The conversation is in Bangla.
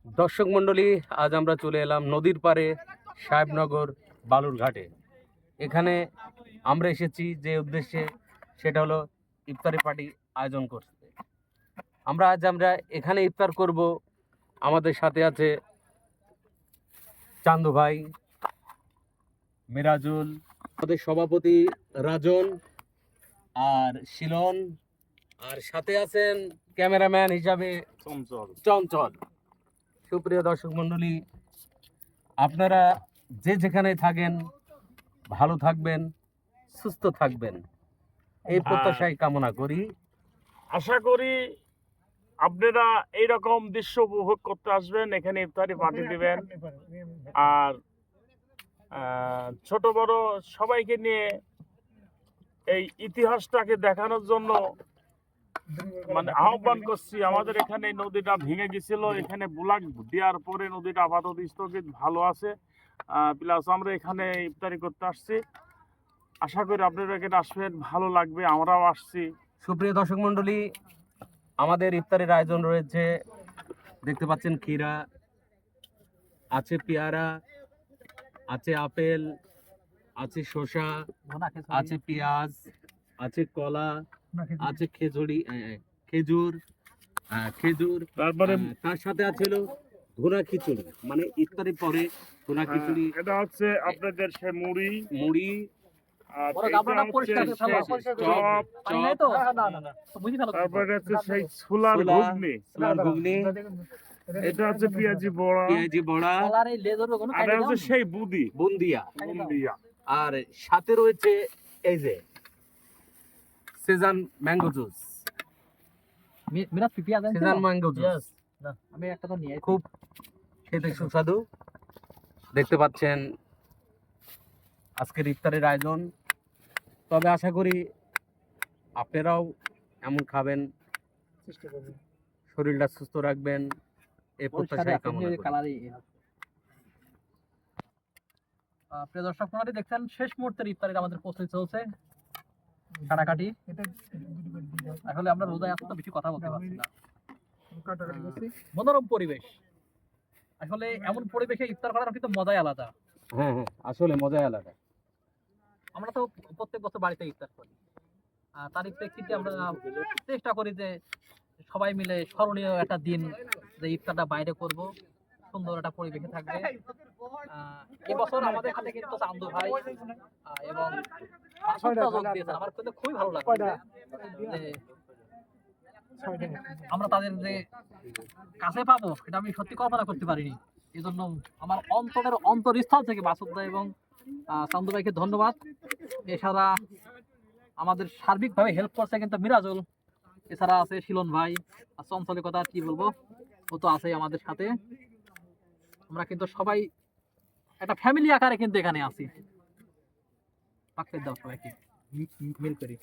দর্শক মণ্ডলী, আজ আমরা চলে এলাম নদীর পাড়ে সাহেবনগর বালুরঘাটে। এখানে আমরা এসেছি যে উদ্দেশ্যে, সেটা হলো ইফতারি পার্টি আয়োজন করতে। আমরা এখানে ইফতার করব। আমাদের সাথে আছে চান্দু ভাই, মিরাজুল, আমাদের সভাপতি রাজন আর শিলন, আর সাথে আছেন ক্যামেরাম্যান হিসাবে চঞ্চল। সুপ্রিয় দর্শক মণ্ডলী, আপনারা যে যেখানে থাকেন ভালো থাকবেন, সুস্থ থাকবেন, এই প্রত্যাশাই কামনা করি। আশা করি আপনারা এইরকম দৃশ্য উপভোগ করতে আসবেন, এখানে ইফতারি পার্টি দিবেন। আর ছোট বড় সবাইকে নিয়ে এই ইতিহাসটাকে দেখানোর জন্য মানে আহ্বান করছি। আমাদের এখানে নদীটা ভেঙে গেছিল, এখানে ব্লক দেওয়ার পরে নদীটা আপাতত স্থগিত ভালো আছে। প্লাস আমরা এখানে ইফতারি করতে আসছি, আশা করি আপনারা এখানে আসবেন, ভালো লাগবে, আমরাও আসছি। সুপ্রিয় দর্শক মণ্ডলী, আমাদের ইফতারের আয়োজন রয়েছে, দেখতে পাচ্ছেন ক্ষীরা আছে, পেয়ারা আছে, আপেল আছে, শসা আছে, পেঁয়াজ আছে, কলা আছে, খেজুর, তারপরে তার সাথে আছে হলো ঘোড়া খিচুড়ি, মানে ইফতারের পরে ঘোড়া খিচুড়ি। এটা হচ্ছে আপনাদের সে মুড়ি, মুড়ি, আর এটা হচ্ছে চপ, তারপরে হচ্ছে সেই ছোলার ঘুগনি, ঘুগনি, এটা হচ্ছে পেঁয়াজি বড়া, আর এটা হচ্ছে সেই বুন্দিয়া, বুন্দিয়া। আর সাথে রয়েছে এই যে Shezan mango juice. Shezan mango juice খুব খেতে সুস্বাদু। দেখতে পাচ্ছেন আজকের ইফতারের আয়োজন। তবে আশা করি আপনারাও এমন খাবেন, শরীরটা সুস্থ রাখবেন, এই প্রত্যাশাই কামনা করি। প্রিয় দর্শক মণ্ডলী, দেখছেন শেষ মুহূর্তের ইফতারির আমাদের প্রস্তুতি চলছে, কাটাকাটি। আসলে আমরা রোজায় আসতে বেশি কথা বলতে পারছি না। মনোরম পরিবেশ, আসলে এমন পরিবেশে ইফতার করার কিন্তু মজাই আলাদা। হ্যাঁ, আসলে মজাই আলাদা। আমরা তো প্রত্যেক বছর বাড়িতে ইফতার করি, তার প্রেক্ষিতে আমরা চেষ্টা করি যে সবাই মিলে স্মরণীয় একটা দিন, যে ইফতারটা বাইরে করব, সুন্দর একটা পরিবেশে থাকবে। এবছর আমাদের সাথে কিন্তু চান্দু ভাই এবং যোগ দিয়েছেন। আমার কিন্তু খুবই ভালো লাগছে যে আমরা তাদের যে কাছে পাবো, এটা আমি সত্যি কল্পনা করতে পারিনি। এই জন্য আমার অন্তরের অন্তরস্থল থেকে মাসুদ ভাই এবং চান্দু ভাইকে ধন্যবাদ। এছাড়া আমাদের সার্বিকভাবে হেল্প করছে কিন্তু মিরাজুল, এছাড়া আছে শিলন ভাই, আর চঞ্চলের কথা কি বলবো, ও তো আছে আমাদের সাথে। আমরা কিন্তু সবাই একটা ফ্যামিলি আকারে কিন্তু এখানে আছি। পাকড়ে দাও সবাইকে মিল করি।